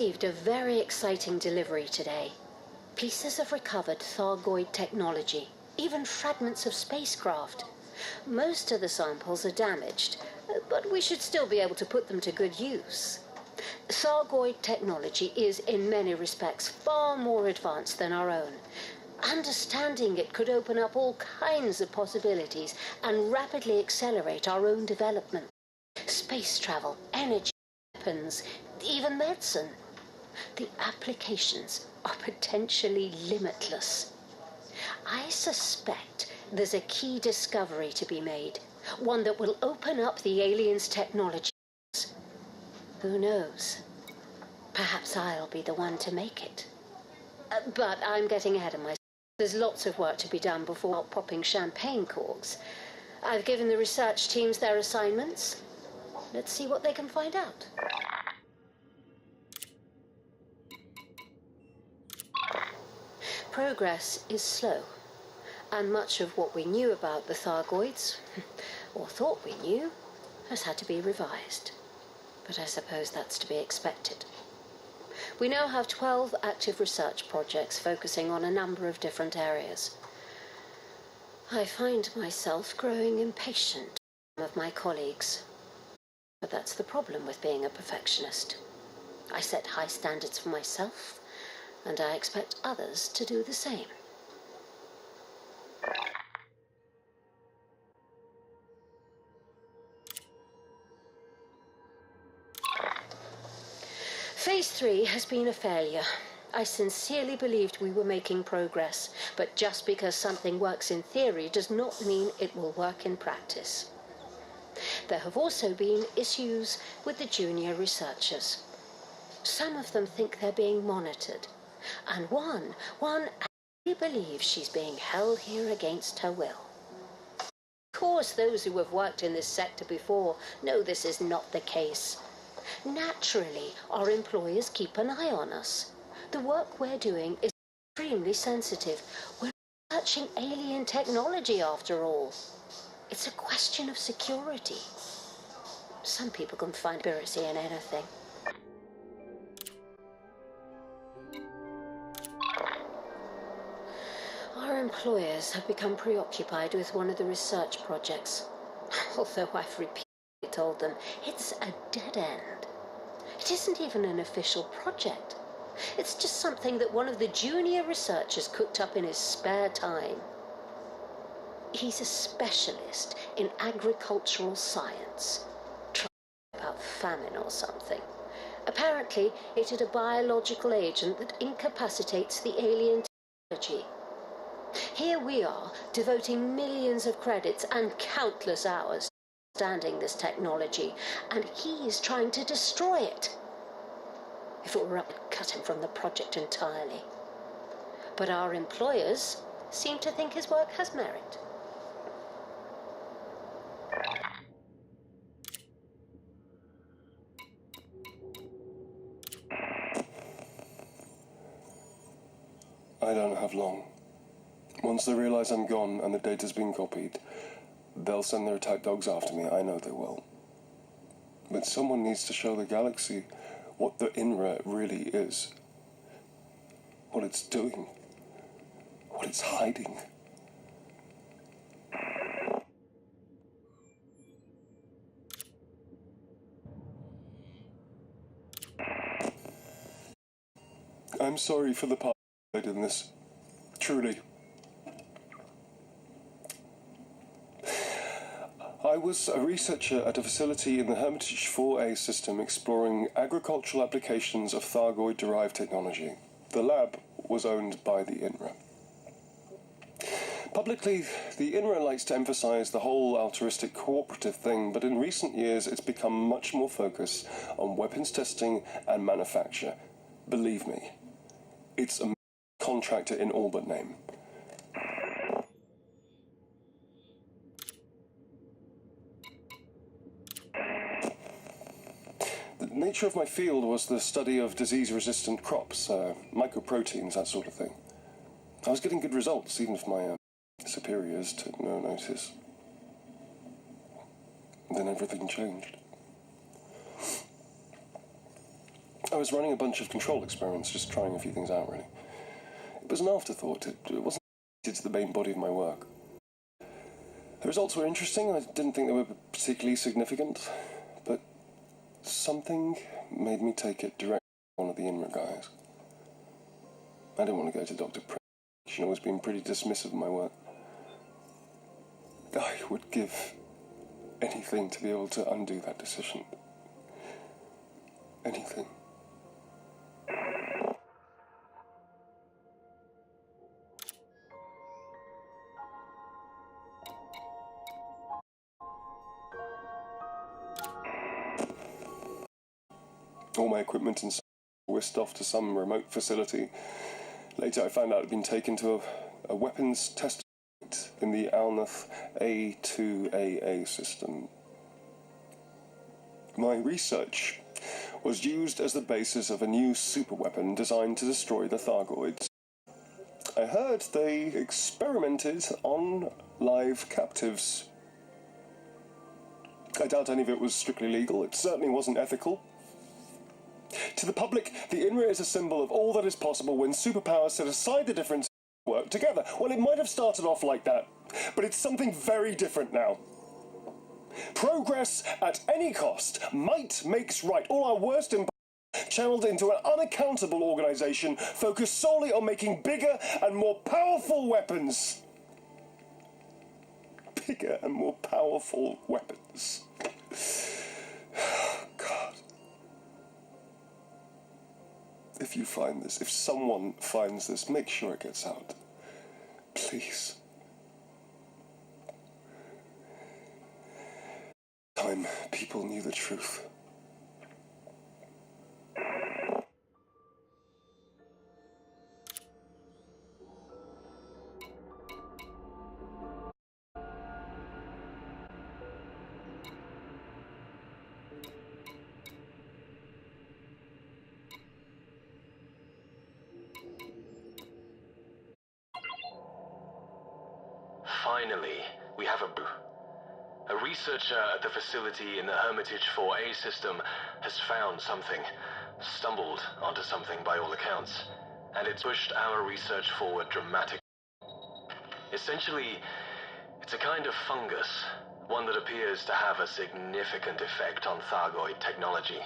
Received a very exciting delivery today. Pieces of recovered Thargoid technology, even fragments of spacecraft. Most of the samples are damaged, but we should still be able to put them to good use. Thargoid technology is, in many respects, far more advanced than our own. Understanding it could open up all kinds of possibilities and rapidly accelerate our own development. Space travel, energy, weapons, even medicine. The applications are potentially limitless. I suspect there's a key discovery to be made, one that will open up the aliens' technology. Who knows? Perhaps I'll be the one to make it. But I'm getting ahead of myself. There's lots of work to be done before popping champagne corks. I've given the research teams their assignments. Let's see what they can find out. Progress is slow, and much of what we knew about the Thargoids, or thought we knew, has had to be revised. But I suppose that's to be expected. We now have 12 active research projects focusing on a number of different areas. I find myself growing impatient of my colleagues. But that's the problem with being a perfectionist. I set high standards for myself, and I expect others to do the same. Phase 3 has been a failure. I sincerely believed we were making progress, but just because something works in theory does not mean it will work in practice. There have also been issues with the junior researchers. Some of them think they're being monitored, and one actually believes she's being held here against her will. Of course, those who have worked in this sector before know this is not the case. Naturally, our employers keep an eye on us. The work we're doing is extremely sensitive. We're researching alien technology, after all. It's a question of security. Some people can find conspiracy in anything. Our employers have become preoccupied with one of the research projects. Although I've repeatedly told them it's a dead end. It isn't even an official project. It's just something that one of the junior researchers cooked up in his spare time. He's a specialist in agricultural science. Trying about famine or something. Apparently, it had a biological agent that incapacitates the alien technology. Here we are, devoting millions of credits and countless hours to understanding this technology, and he's trying to destroy it. If it were up, I'd cut him from the project entirely. But our employers seem to think his work has merit. I don't have long. Once they realize I'm gone and the data's been copied, they'll send their attack dogs after me. I know they will. But someone needs to show the galaxy what the INRA really is. What it's doing. What it's hiding. I'm sorry for the part I played in this. Truly. I was a researcher at a facility in the Hermitage 4A system exploring agricultural applications of Thargoid-derived technology. The lab was owned by the INRA. Publicly, the INRA likes to emphasize the whole altruistic cooperative thing, but in recent years it's become much more focused on weapons testing and manufacture. Believe me, it's a contractor in all but name. The nature of my field was the study of disease-resistant crops, mycoproteins, that sort of thing. I was getting good results, even if my superiors took no notice. Then everything changed. I was running a bunch of control experiments, just trying a few things out, really. It was an afterthought. It wasn't related to the main body of my work. The results were interesting. I didn't think they were particularly significant, but something made me take it directly to one of the INRA guys. I didn't want to go to Dr. Pre. She'd always been pretty dismissive of my work. I would give anything to be able to undo that decision. Anything. All my equipment and stuff were whisked off to some remote facility. Later I found out it had been taken to a weapons test in the Alnath A2AA system. My research was used as the basis of a new superweapon designed to destroy the Thargoids. I heard they experimented on live captives. I doubt any of it was strictly legal. It certainly wasn't ethical. To the public, the INRA is a symbol of all that is possible when superpowers set aside the differences and work together. Well, it might have started off like that, but it's something very different now. Progress at any cost. Might makes right. All our worst impulses channeled into an unaccountable organization focused solely on making bigger and more powerful weapons. Bigger and more powerful weapons. God. If you find this, if someone finds this, make sure it gets out. Please. Time people knew the truth. Finally, we have a researcher at the facility in the Hermitage 4A system has found something, stumbled onto something by all accounts, and it's pushed our research forward dramatically. Essentially, it's a kind of fungus, one that appears to have a significant effect on Thargoid technology.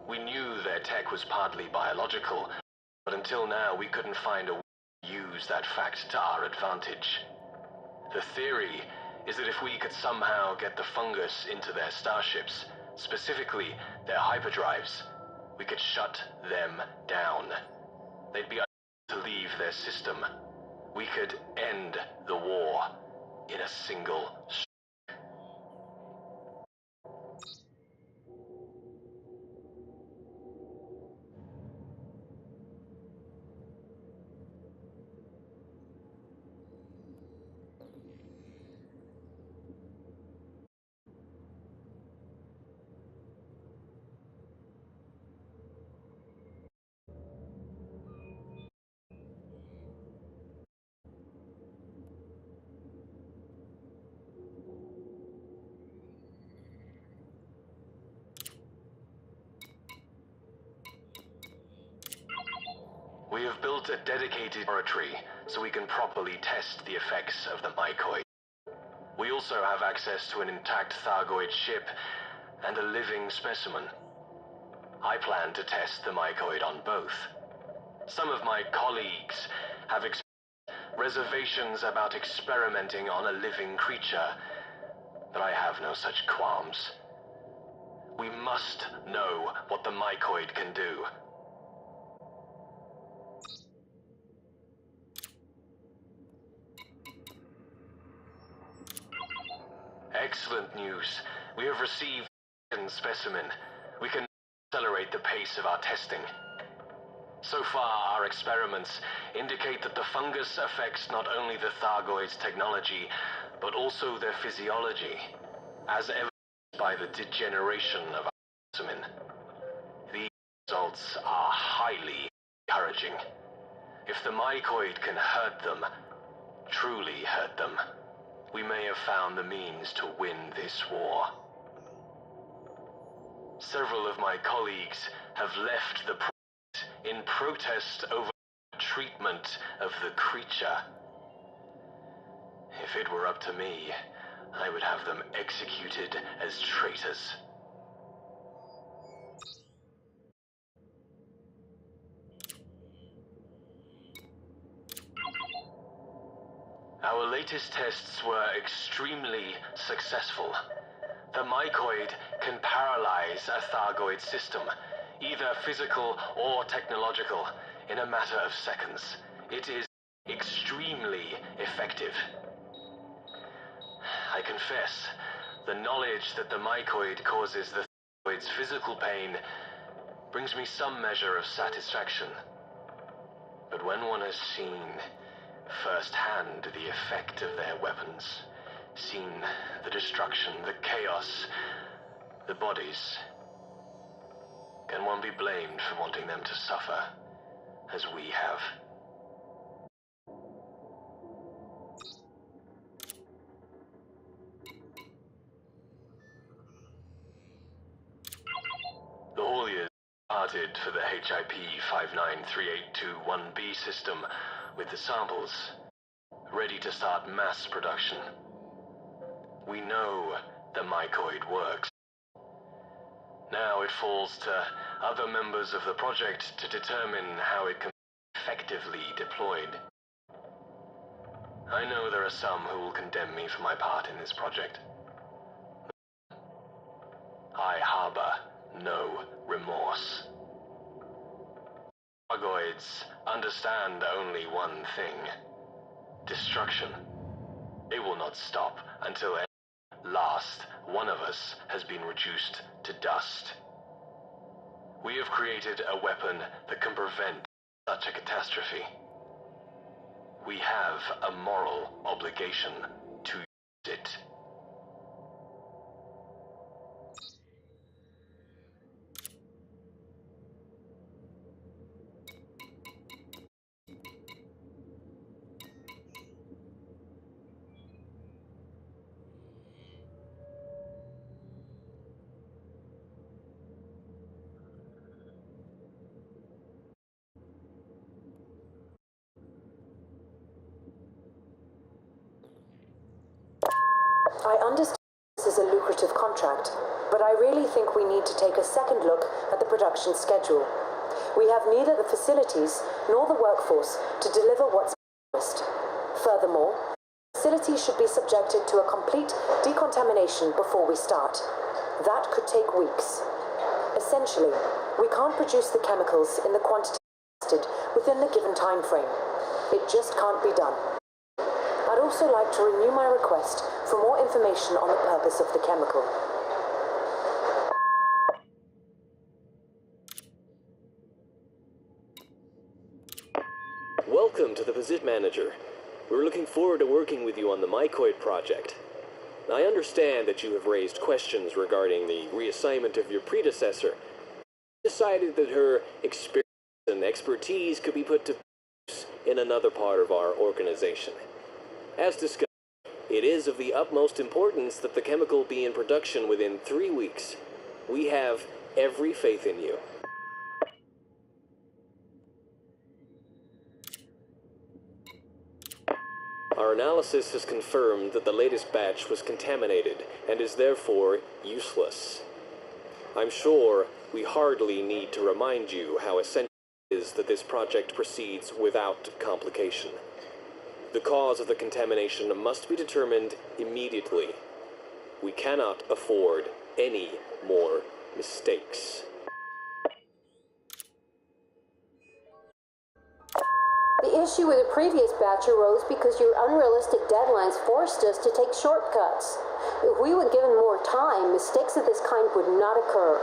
We knew their tech was partly biological, but until now we couldn't find a way to use that fact to our advantage. The theory is that if we could somehow get the fungus into their starships, specifically their hyperdrives, we could shut them down. They'd be unable to leave their system. We could end the war in a single strike. We have built a dedicated laboratory so we can properly test the effects of the mycoid. We also have access to an intact Thargoid ship and a living specimen. I plan to test the mycoid on both. Some of my colleagues have reservations about experimenting on a living creature, but I have no such qualms. We must know what the mycoid can do. Excellent news. We have received a specimen. We can accelerate the pace of our testing. So far, our experiments indicate that the fungus affects not only the Thargoids' technology, but also their physiology, as evidenced by the degeneration of our specimen. These results are highly encouraging. If the mycoid can hurt them, truly hurt them, we may have found the means to win this war. Several of my colleagues have left the project in protest over treatment of the creature. If it were up to me, I would have them executed as traitors. Our latest tests were extremely successful. The mycoid can paralyze a Thargoid system, either physical or technological, in a matter of seconds. It is extremely effective. I confess, the knowledge that the mycoid causes the Thargoid's physical pain brings me some measure of satisfaction. But when one has seen firsthand the effect of their weapons, seen the destruction, the chaos, the bodies, can one be blamed for wanting them to suffer, as we have? The hauliers departed for the HIP 593821B system with the samples, ready to start mass production. We know the mycoid works. Now it falls to other members of the project to determine how it can be effectively deployed. I know there are some who will condemn me for my part in this project. I harbor no remorse. Thargoids understand only one thing: destruction. They will not stop until at last one of us has been reduced to dust. We have created a weapon that can prevent such a catastrophe. We have a moral obligation to use it. I understand this is a lucrative contract, but I really think we need to take a second look at the production schedule. We have neither the facilities nor the workforce to deliver what's promised. Furthermore, the facility should be subjected to a complete decontamination before we start. That could take weeks. Essentially, we can't produce the chemicals in the quantity tested within the given time frame. It just can't be done. I'd also like to renew my request for more information on the purpose of the chemical. Welcome to the Visit Manager. We're looking forward to working with you on the mycoid project. I understand that you have raised questions regarding the reassignment of your predecessor. We decided that her experience and expertise could be put to use in another part of our organization. As discussed, it is of the utmost importance that the chemical be in production within 3 weeks. We have every faith in you. Our analysis has confirmed that the latest batch was contaminated and is therefore useless. I'm sure we hardly need to remind you how essential it is that this project proceeds without complication. The cause of the contamination must be determined immediately. We cannot afford any more mistakes. The issue with the previous batch arose because your unrealistic deadlines forced us to take shortcuts. If we were given more time, mistakes of this kind would not occur.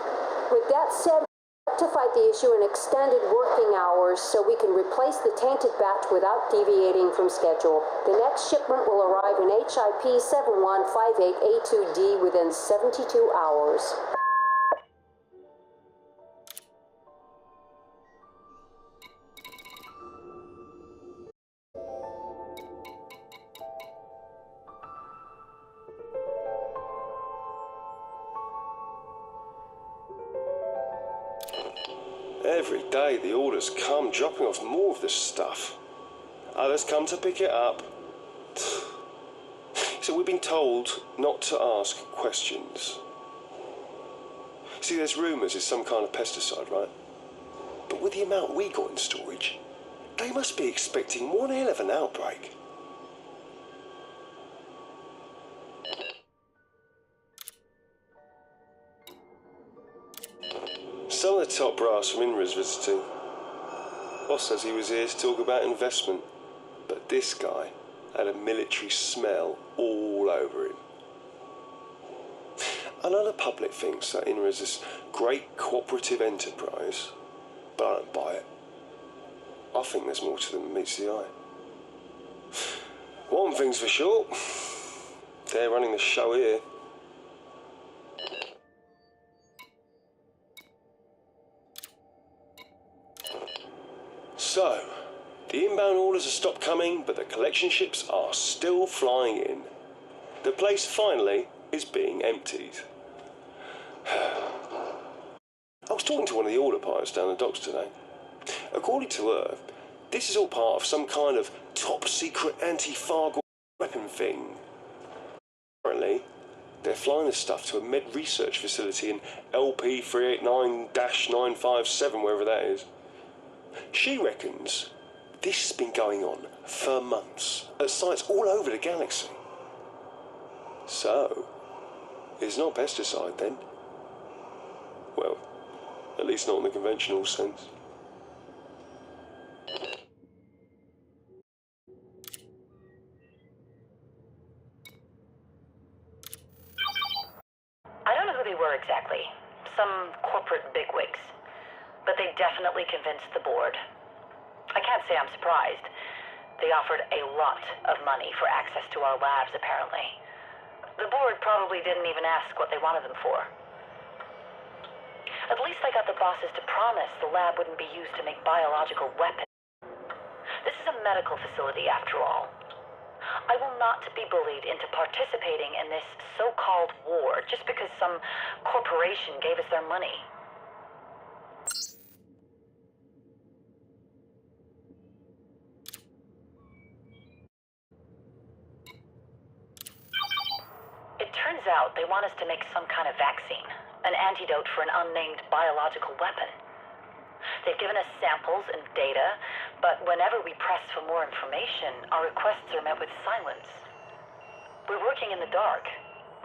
With that said, we rectified the issue and extended working hours so we can replace the tainted batch without deviating from schedule. The next shipment will arrive in HIP 7158A2D within 72 hours. Every day the orders come, dropping off more of this stuff. Others come to pick it up. So we've been told not to ask questions. See, there's rumours it's some kind of pesticide, right? But with the amount we got in storage, they must be expecting one hell of an outbreak. Some of the top brass from INRA's visiting. Boss says he was here to talk about investment, but this guy had a military smell all over him. I know the public thinks that INRA is this great cooperative enterprise, but I don't buy it. I think there's more to them than meets the eye. One thing's for sure, they're running the show here. So, the inbound orders have stopped coming, but the collection ships are still flying in. The place finally is being emptied. I was talking to one of the order pilots down the docks today. According to her, this is all part of some kind of top-secret anti-Fargo weapon thing. Apparently, they're flying the stuff to a med research facility in LP 389-957, wherever that is. She reckons this has been going on for months at sites all over the galaxy. So, it's not pesticide then? Well, at least not in the conventional sense. I don't know who they were exactly. Some corporate bigwigs. But they definitely convinced the board. I can't say I'm surprised. They offered a lot of money for access to our labs, apparently. The board probably didn't even ask what they wanted them for. At least I got the bosses to promise the lab wouldn't be used to make biological weapons. This is a medical facility, after all. I will not be bullied into participating in this so-called war just because some corporation gave us their money. It turns out they want us to make some kind of vaccine, an antidote for an unnamed biological weapon. They've given us samples and data, but whenever we press for more information, our requests are met with silence. We're working in the dark,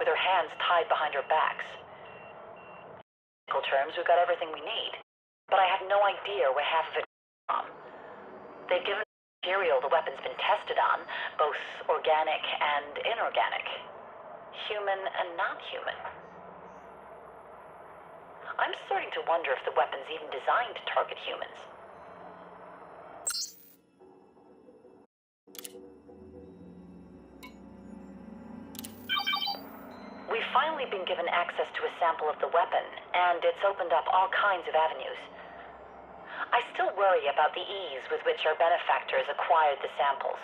with our hands tied behind our backs. In technical terms, we've got everything we need, but I have no idea where half of it comes from. They've given material the weapon's been tested on, both organic and inorganic. Human and non-human. I'm starting to wonder if the weapon's even designed to target humans. We've finally been given access to a sample of the weapon, and it's opened up all kinds of avenues. I still worry about the ease with which our benefactors acquired the samples,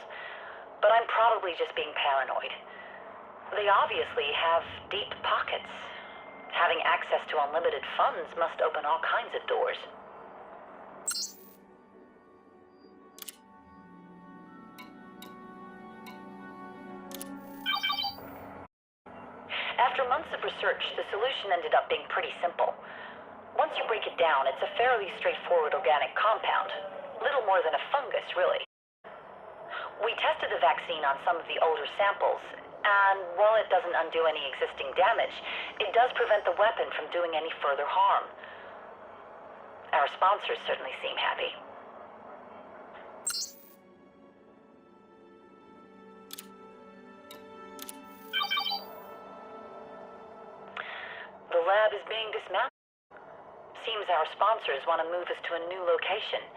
but I'm probably just being paranoid. They obviously have deep pockets. Having access to unlimited funds must open all kinds of doors. After months of research, the solution ended up being pretty simple. Once you break it down, it's a fairly straightforward organic compound. Little more than a fungus, really. We tested the vaccine on some of the older samples, and while it doesn't undo any existing damage, it does prevent the weapon from doing any further harm. Our sponsors certainly seem happy. The lab is being dismantled. Seems our sponsors want to move us to a new location.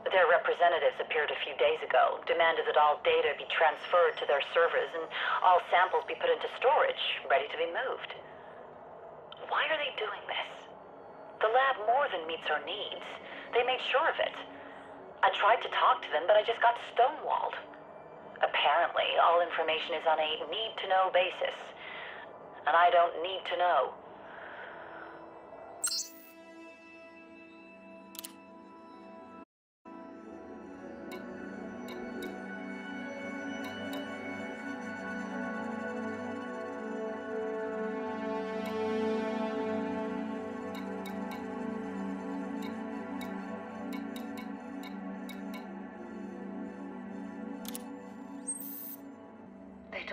Their representatives appeared a few days ago, demanded that all data be transferred to their servers and all samples be put into storage, ready to be moved. Why are they doing this? The lab more than meets our needs. They made sure of it. I tried to talk to them, but I just got stonewalled. Apparently, all information is on a need-to-know basis. And I don't need to know.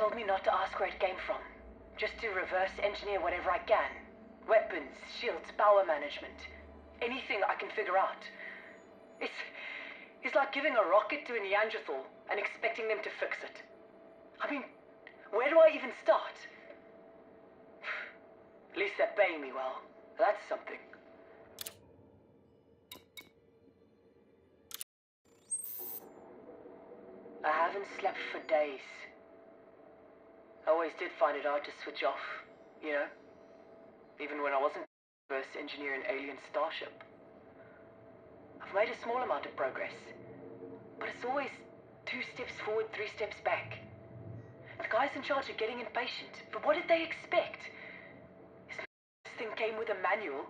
told me not to ask where it came from. Just to reverse engineer whatever I can. Weapons, shields, power management. Anything I can figure out. It's like giving a rocket to a Neanderthal and expecting them to fix it. I mean, where do I even start? At least they're paying me well. That's something. I haven't slept for days. I always did find it hard to switch off, you know? Even when I wasn't reverse engineering alien starship. I've made a small amount of progress, but it's always 2 steps forward, 3 steps back. The guys in charge are getting impatient, but what did they expect? This thing came with a manual.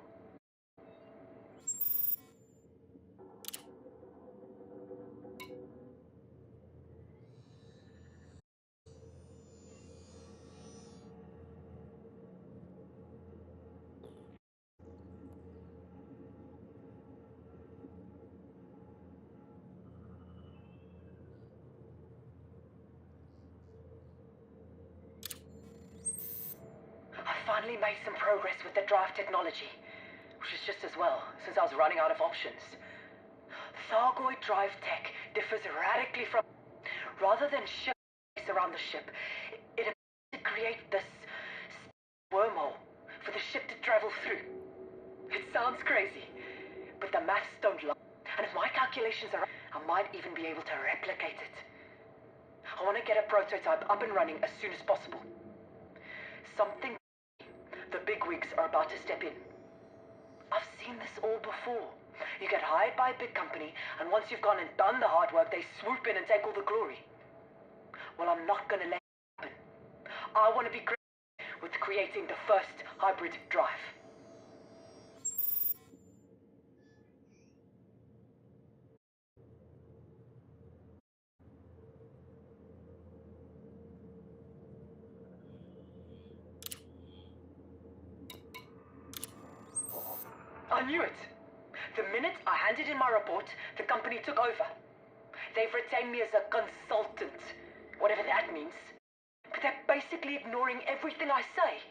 I finally made some progress with the drive technology, which is just as well, since I was running out of options. Thargoid drive tech differs radically from... Rather than ship around the ship, it appears to create this wormhole for the ship to travel through. It sounds crazy, but the maths don't lie. And if my calculations are right, I might even be able to replicate it. I want to get a prototype up and running as soon as possible. Something the bigwigs are about to step in. I've seen this all before. You get hired by a big company, and once you've gone and done the hard work, they swoop in and take all the glory. Well, I'm not going to let it happen. I want to be credited with creating the first hybrid drive. I knew it. The minute I handed in my report, the company took over. They've retained me as a consultant, whatever that means. But they're basically ignoring everything I say.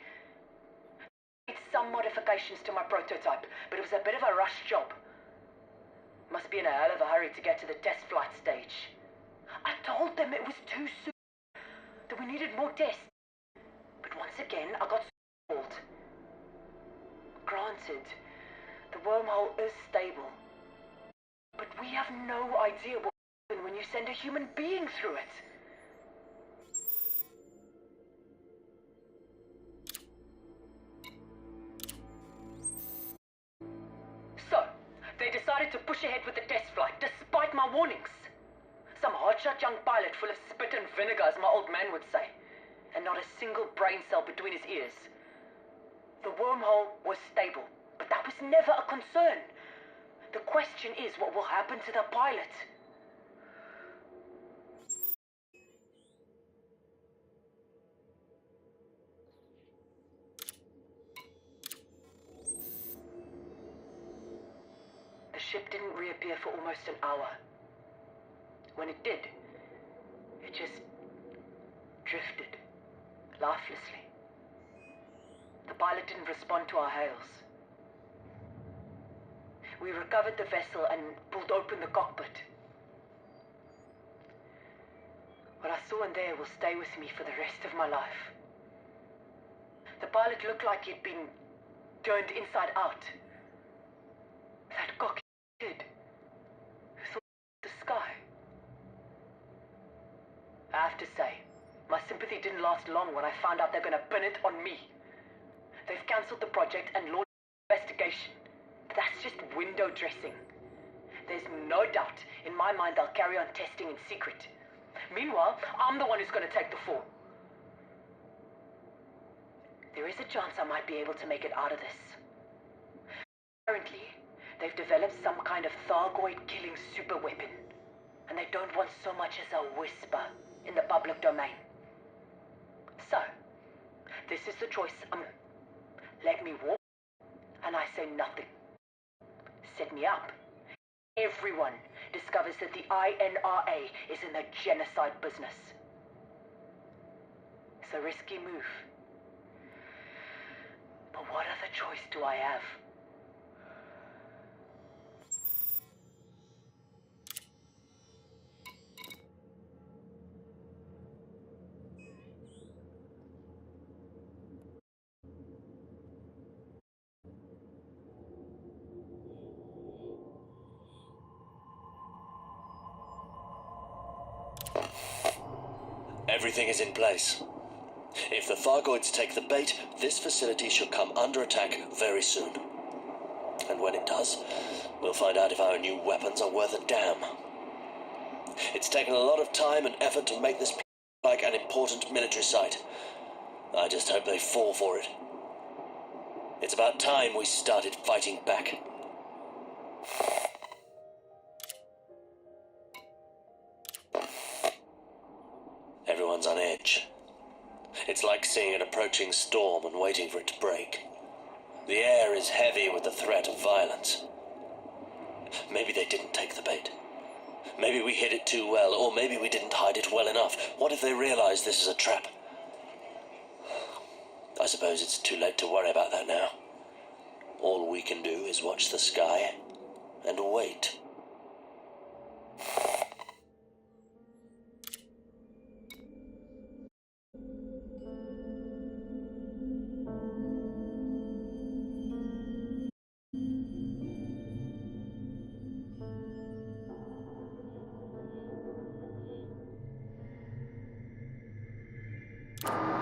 I made some modifications to my prototype, but it was a bit of a rush job. Must be in a hell of a hurry to get to the test flight stage. I told them it was too soon, that we needed more tests. But once again, I got stalled. Granted, the wormhole is stable. But we have no idea what will happen when you send a human being through it. So, they decided to push ahead with the test flight, despite my warnings. Some hotshot young pilot full of spit and vinegar, as my old man would say. And not a single brain cell between his ears. The wormhole was stable, but that was never a concern. The question is, what will happen to the pilot? The ship didn't reappear for almost an hour. When it did, it just drifted, lifelessly. The pilot didn't respond to our hails. We recovered the vessel and pulled open the cockpit. What I saw in there will stay with me for the rest of my life. The pilot looked like he'd been turned inside out. That cocky kid who thought the sky. I have to say, my sympathy didn't last long when I found out they're gonna pin it on me. They've cancelled the project and launched an investigation. But that's just window dressing. There's no doubt in my mind they'll carry on testing in secret. Meanwhile, I'm the one who's gonna take the fall. There is a chance I might be able to make it out of this. Apparently, they've developed some kind of Thargoid killing super weapon. And they don't want so much as a whisper in the public domain. So, this is the choice. Let me walk, and I say nothing. Set me up. Everyone discovers that the INRA is in the genocide business. It's a risky move. But what other choice do I have? Everything is in place. If the Thargoids take the bait, this facility should come under attack very soon. And when it does, we'll find out if our new weapons are worth a damn. It's taken a lot of time and effort to make this like an important military site. I just hope they fall for it. It's about time we started fighting back. Everyone's on edge. It's like seeing an approaching storm and waiting for it to break. The air is heavy with the threat of violence. Maybe they didn't take the bait. Maybe we hid it too well, or maybe we didn't hide it well enough. What if they realize this is a trap? I suppose it's too late to worry about that now. All we can do is watch the sky and wait.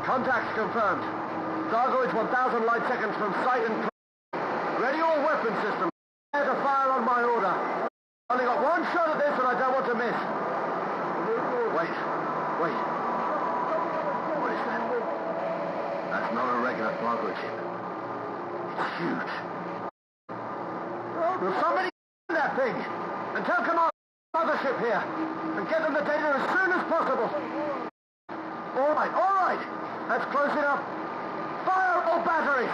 Contact confirmed. Thargoids 1,000 light seconds from sight and... Ready all weapon systems. Prepare to fire on my order. Only got one shot at this and I don't want to miss. Wait. What is that? That's not a regular Thargoid ship. It's huge. Will somebody that thing? And tell Command mothership here. And get them the data as soon as possible. All right. That's close enough. Fire all batteries!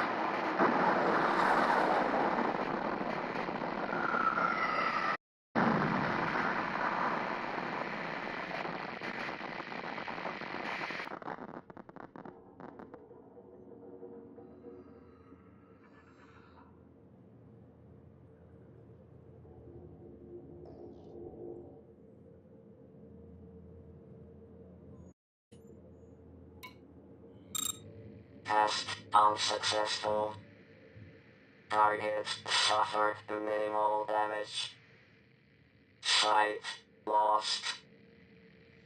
Test unsuccessful. Target suffered minimal damage. Site lost.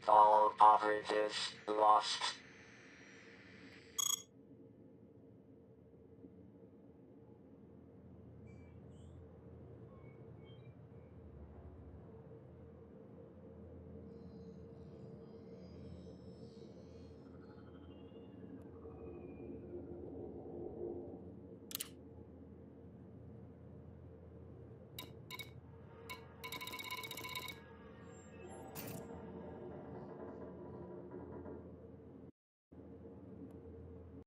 All operatives lost.